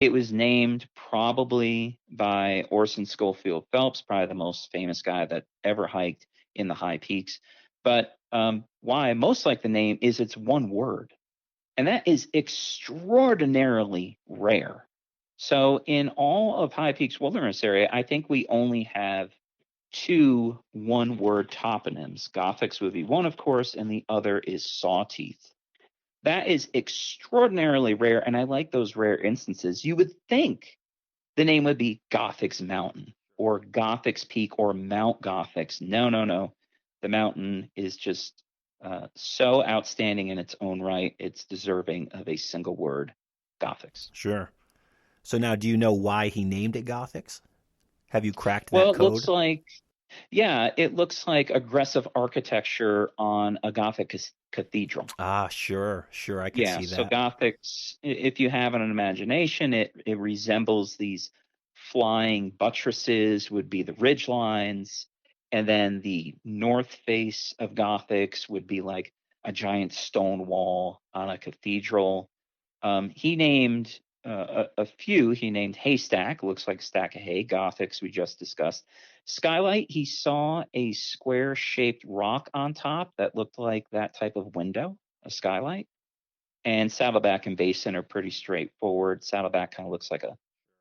It was named probably by Orson Schofield Phelps, probably the most famous guy that ever hiked in the high peaks. But why I most like the name is it's one word, and that is extraordinarily rare. So in all of High Peaks Wilderness Area, I think we only have two one-word toponyms. Gothics would be one, of course, and the other is Sawteeth. That is extraordinarily rare, and I like those rare instances. You would think the name would be Gothics Mountain or Gothics Peak or Mount Gothics. No, no, no. The mountain is just so outstanding in its own right. It's deserving of a single word, Gothics. Sure. So now, do you know why he named it Gothics? Have you cracked Well, that it looks code? like, yeah, it looks like aggressive architecture on a Gothic cathedral. Ah, sure, sure, I could Yeah, see so that. Gothics, if you have an imagination, it resembles these flying buttresses would be the ridge lines, and then the north face of Gothics would be like a giant stone wall on a cathedral. He named a few. He named Haystack, looks like a stack of hay. Gothics we just discussed. Skylight, he saw a square-shaped rock on top that looked like that type of window, a skylight. And Saddleback and Basin are pretty straightforward. Saddleback kind of looks like a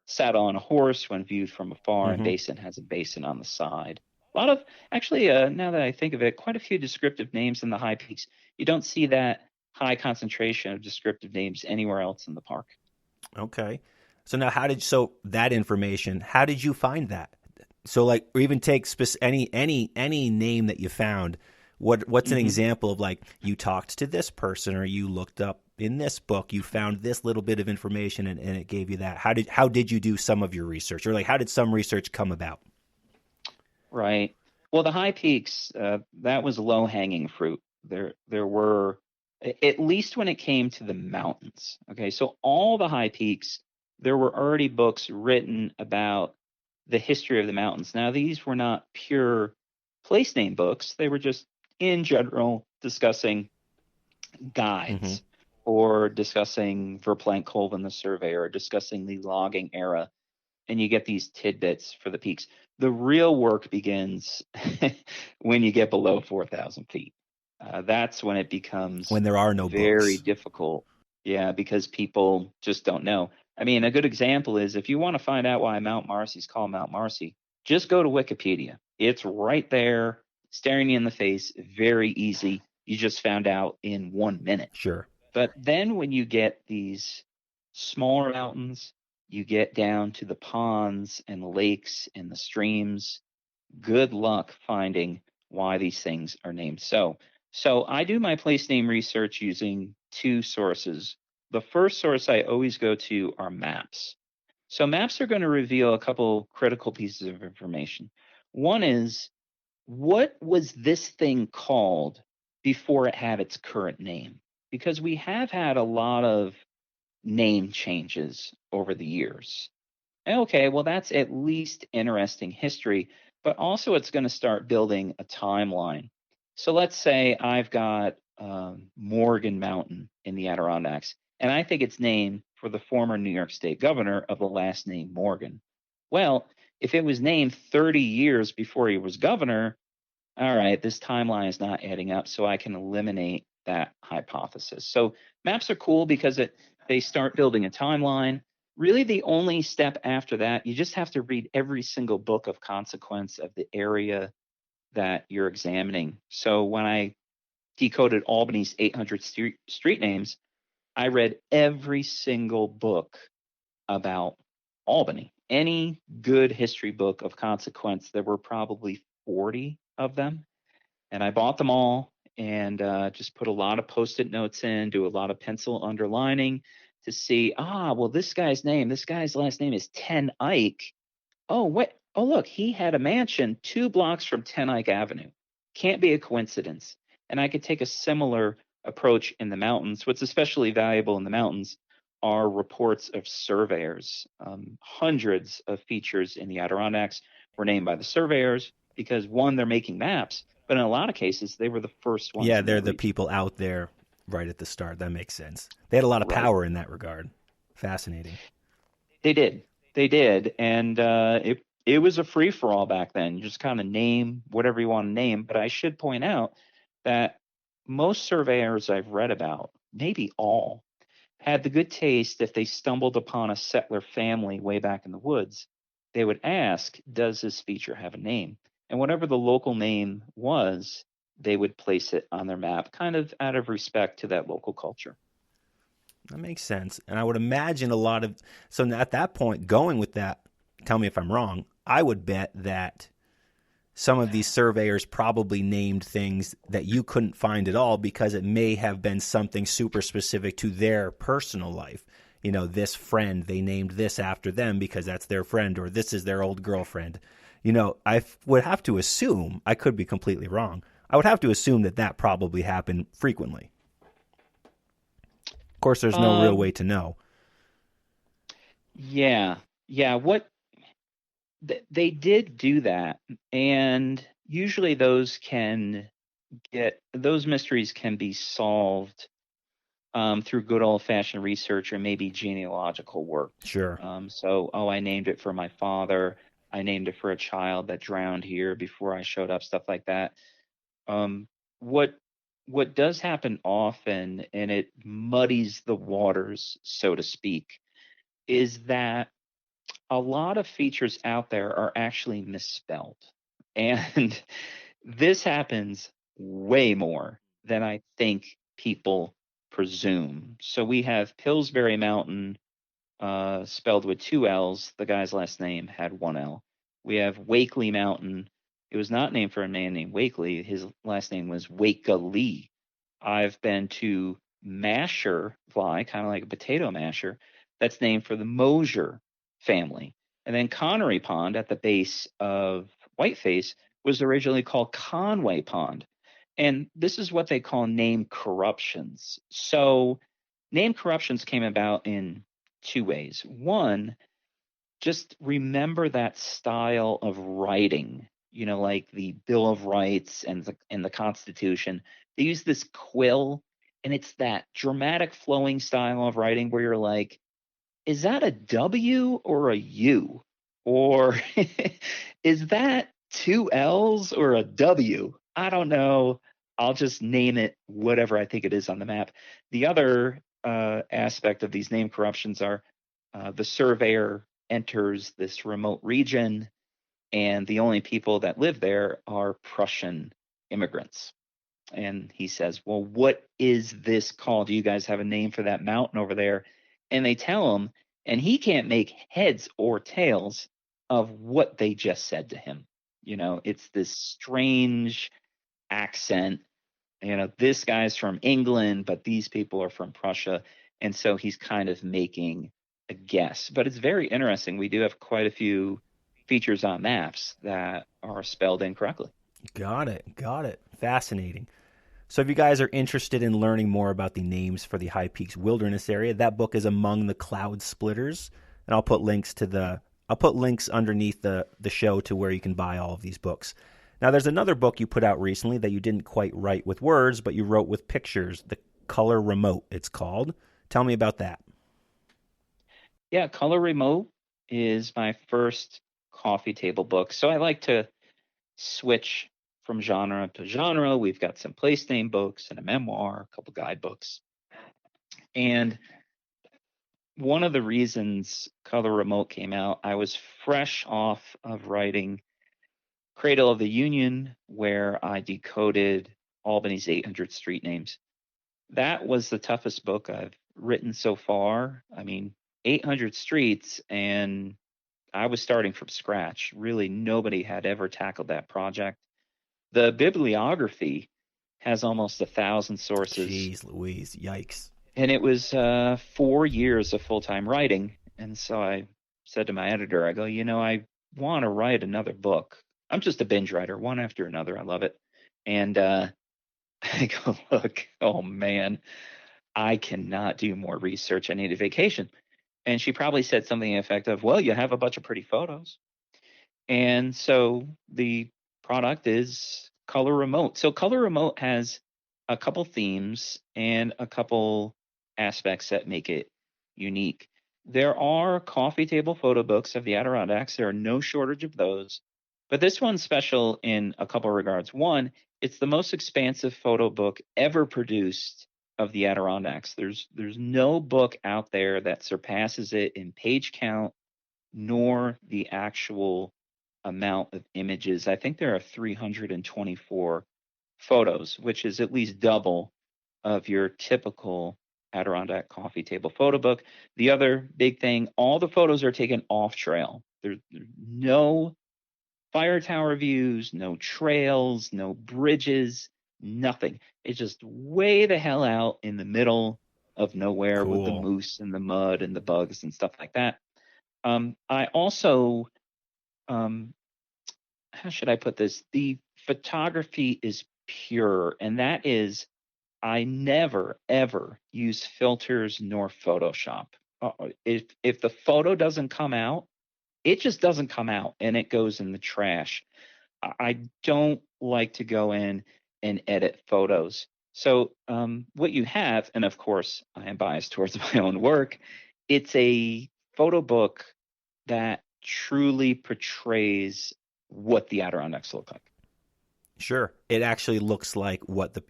saddle on a horse when viewed from afar, and Hmm. Basin has a basin on the side. A lot of, actually, now that I think of it, quite a few descriptive names in the high peaks. You don't see that high concentration of descriptive names anywhere else in the park. Okay. So now, so that information? How did you find that? So, like, or even take any name that you found. What's an Hmm. example of, like, you talked to this person, or you looked up in this book, you found this little bit of information, and it gave you that? How did you do some of your research, or like how did some research come about? Right. Well, the high peaks, that was low hanging fruit. There were, at least when it came to the mountains. Okay, so all the high peaks, there were already books written about the history of the mountains. Now, these were not pure place name books. They were just in general discussing Hmm. guides or discussing Verplank Colvin the surveyor or discussing the logging era, and you get these tidbits for the peaks. The real work begins when you get below 4,000 feet. That's when it becomes When there are no very books. difficult. Yeah, because people just don't know. I mean, a good example is if you want to find out why Mount Marcy is called Mount Marcy, just go to Wikipedia. It's right there, staring you in the face, very easy. You just found out in 1 minute. Sure. But then when you get these smaller mountains, you get down to the ponds and the lakes and the streams. Good luck finding why these things are named so. So I do my place name research using two sources. The first source I always go to are maps. So maps are going to reveal a couple critical pieces of information. One is, what was this thing called before it had its current name? Because we have had a lot of name changes over the years. Okay, well, that's at least interesting history, but also it's going to start building a timeline. So let's say I've got Morgan Mountain in the Adirondacks, and I think it's named for the former New York State governor of the last name Morgan. Well, if it was named 30 years before he was governor, all right, this timeline is not adding up, so I can eliminate that hypothesis. So maps are cool because they start building a timeline. Really, the only step after that, you just have to read every single book of consequence of the area that you're examining. So when I decoded Albany's 800 street names, I read every single book about Albany. Any good history book of consequence, there were probably 40 of them, and I bought them all and just put a lot of post-it notes in, do a lot of pencil underlining to see, well, this guy's last name is Ten Eyck. Oh, what? Oh, look, he had a mansion 2 blocks from Ten Eyck Avenue. Can't be a coincidence. And I could take a similar approach in the mountains. What's especially valuable in the mountains are reports of surveyors. Hundreds of features in the Adirondacks were named by the surveyors because, one, they're making maps, but in a lot of cases, they were the first ones Yeah, in their they're the region. people out there right at the start. That makes sense. They had a lot of Right. power in that regard. Fascinating. They did. They did. And it was a free for all back then. You just kind of name whatever you want to name. But I should point out that most surveyors I've read about, maybe all, had the good taste if they stumbled upon a settler family way back in the woods, they would ask, does this feature have a name? And whatever the local name was, they would place it on their map, kind of out of respect to that local culture. That makes sense. And I would imagine a lot of, so at that point, going with that, tell me if I'm wrong, I would bet that some of these surveyors probably named things that you couldn't find at all because it may have been something super specific to their personal life. You know, this friend, they named this after them because that's their friend, or this is their old girlfriend. You know, I would have to assume, I could be completely wrong, I would have to assume that that probably happened frequently. Of course, there's no real way to know. Yeah. Yeah. They did do that. And usually those mysteries can be solved through good old fashioned research or maybe genealogical work. Sure. I named it for my father. I named it for a child that drowned here before I showed up, stuff like that. Um, what what does happen often, and it muddies the waters, so to speak, is that a lot of features out there are actually misspelled. And this happens way more than I think people presume. So we have Pillsbury Mountain spelled with two L's. The guy's last name had one L. We have Wakely Mountain. It was not named for a man named Wakely. His last name was Wakeley. I've been to Masher Fly, kind of like a potato masher, that's named for the Mosier family. And then Connery Pond at the base of Whiteface was originally called Conway Pond. And this is what they call name corruptions. So name corruptions came about in two ways. One, just remember that style of writing, you know, like the Bill of Rights and the Constitution. They use this quill, and it's that dramatic flowing style of writing where you're like, is that a W or a U? Or is that two L's or a W? I don't know. I'll just name it whatever I think it is on the map. The other aspect of these name corruptions are the surveyor enters this remote region, and the only people that live there are Prussian immigrants. And he says, well, what is this called? Do you guys have a name for that mountain over there? And they tell him, and he can't make heads or tails of what they just said to him. You know, it's this strange accent. You know, this guy's from England, but these people are from Prussia. And so he's kind of making a guess. But it's very interesting. We do have quite a few features on maps that are spelled incorrectly. Got it. Got it. Fascinating. So if you guys are interested in learning more about the names for the High Peaks Wilderness area, that book is Among the Cloud Splitters, and I'll put links underneath the show to where you can buy all of these books. Now, there's another book you put out recently that you didn't quite write with words, but you wrote with pictures, The Color Remote, it's called. Tell me about that. Yeah, Color Remote is my first coffee table book. So I like to switch from genre to genre. We've got some place name books and a memoir, a couple guidebooks. And one of the reasons Color Remote came out, I was fresh off of writing Cradle of the Union, where I decoded Albany's 800 street names. That was the toughest book I've written so far. I mean, 800 streets, and I was starting from scratch. Really, nobody had ever tackled that project. The bibliography has almost 1,000 sources, Jeez Louise, yikes. and it was 4 years of full-time writing. And so I said to my editor, I go, you know, I want to write another book. I'm just a binge writer, one after another. I love it. And I go, look, oh man, I cannot do more research. I need a vacation. And she probably said something effective, well, you have a bunch of pretty photos. And so the product is Color Remote. So Color Remote has a couple themes and a couple aspects that make it unique. there are coffee table photo books of the Adirondacks. There are no shortage of those. But this one's special in a couple of regards. One, it's the most expansive photo book ever produced of the Adirondacks. There's no book out there that surpasses it in page count, nor the actual amount of images. I think there are 324 photos, which is at least double of your typical Adirondack coffee table photo book. The other big thing, all the photos are taken off trail. There's no fire tower views, no trails, no bridges, nothing. It's just way the hell out in the middle of nowhere with the Cool. moose and the mud and the bugs and stuff like that. I also, how should I put this? The photography is pure, and that is, I never ever use filters nor Photoshop. If the photo doesn't come out, it just doesn't come out, and it goes in the trash. I don't like to go in and edit photos. So what you have, and of course I am biased towards my own work, it's a photo book that truly portrays what the Adirondacks look like. Sure. It actually looks like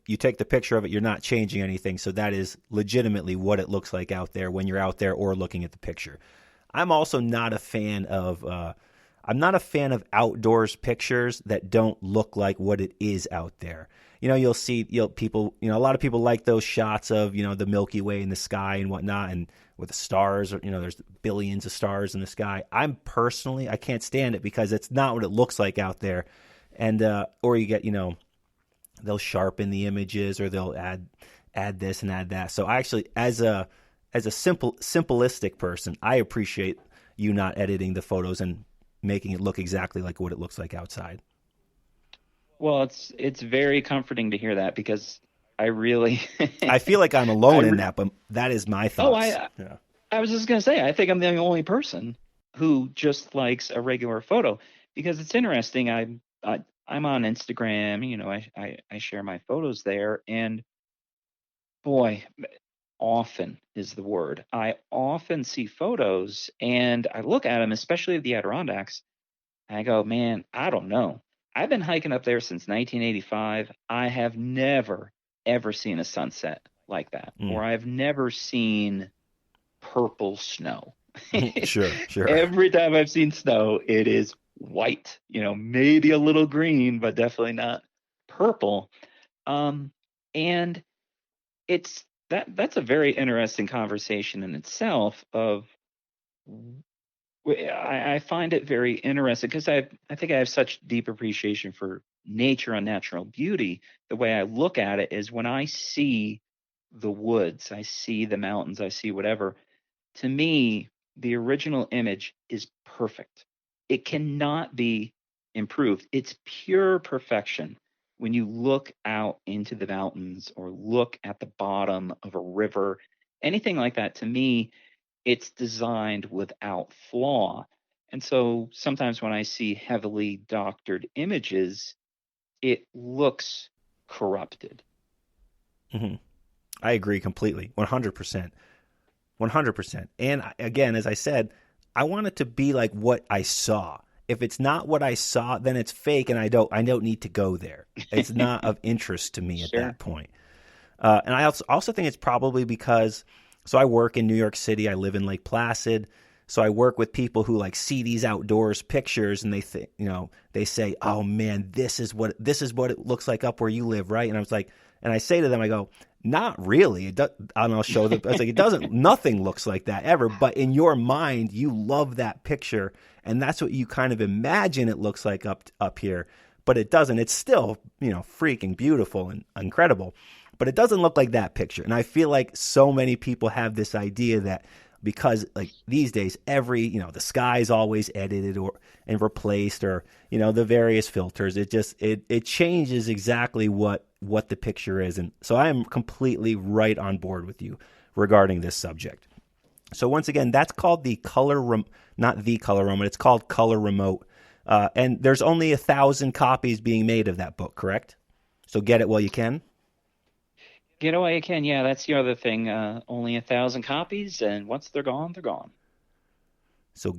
you take the picture of it, you're not changing anything. So that is legitimately what it looks like out there when you're out there or looking at the picture. I'm also not a fan of outdoors pictures that don't look like what it is out there. You'll see people, a lot of people like those shots of, the Milky Way in the sky and whatnot, and with the stars, or, there's billions of stars in the sky. I can't stand it because it's not what it looks like out there. And, or you get, they'll sharpen the images, or they'll add this and add that. So I actually, as a simplistic person, I appreciate you not editing the photos and making it look exactly like what it looks like outside. Well, it's very comforting to hear that, because I really I feel like I'm alone in that, but that is my thoughts. I was just gonna say, I think I'm the only person who just likes a regular photo, because it's interesting. I'm on Instagram, I share my photos there, and boy, often is the word. I often see photos and I look at them, especially of the Adirondacks, and I go, man, I don't know. I've been hiking up there since 1985. I have never, ever seen a sunset like that, or I've never seen purple snow. Sure. Every time I've seen snow, it is white, maybe a little green, but definitely not purple. And it's that's a very interesting conversation in itself. I find it very interesting because I think I have such deep appreciation for nature and natural beauty. The way I look at it is, when I see the woods, I see the mountains, I see whatever. To me, the original image is perfect. It cannot be improved. It's pure perfection. When you look out into the mountains or look at the bottom of a river, anything like that, to me, it's designed without flaw. And so sometimes when I see heavily doctored images, it looks corrupted. Mm-hmm. I agree completely, 100%. 100%. And again, as I said, I want it to be like what I saw. If it's not what I saw, then it's fake, and I don't need to go there. It's not of interest to me at that point. And I also think it's probably because, so I work in New York City. I live in Lake Placid. So I work with people who see these outdoors pictures, and they say, "Oh man, this is what it looks like up where you live, right?" And I was like, and I say to them, I go, "Not really." And I'll show them. I was like, "It doesn't. Nothing looks like that ever." But in your mind, you love that picture, and that's what you kind of imagine it looks like up here. But it doesn't. It's still freaking beautiful and incredible, but it doesn't look like that picture. And I feel like so many people have this idea that, because these days, the sky is always edited and replaced, or the various filters. It changes exactly what the picture is. And so I am completely right on board with you regarding this subject. So once again, that's called the not the Color Remote. It's called Color Remote, and there's only 1,000 copies being made of that book, correct? So get it while you can. Get away you can. Yeah, that's the other thing. Only 1,000 copies, and once they're gone, they're gone. So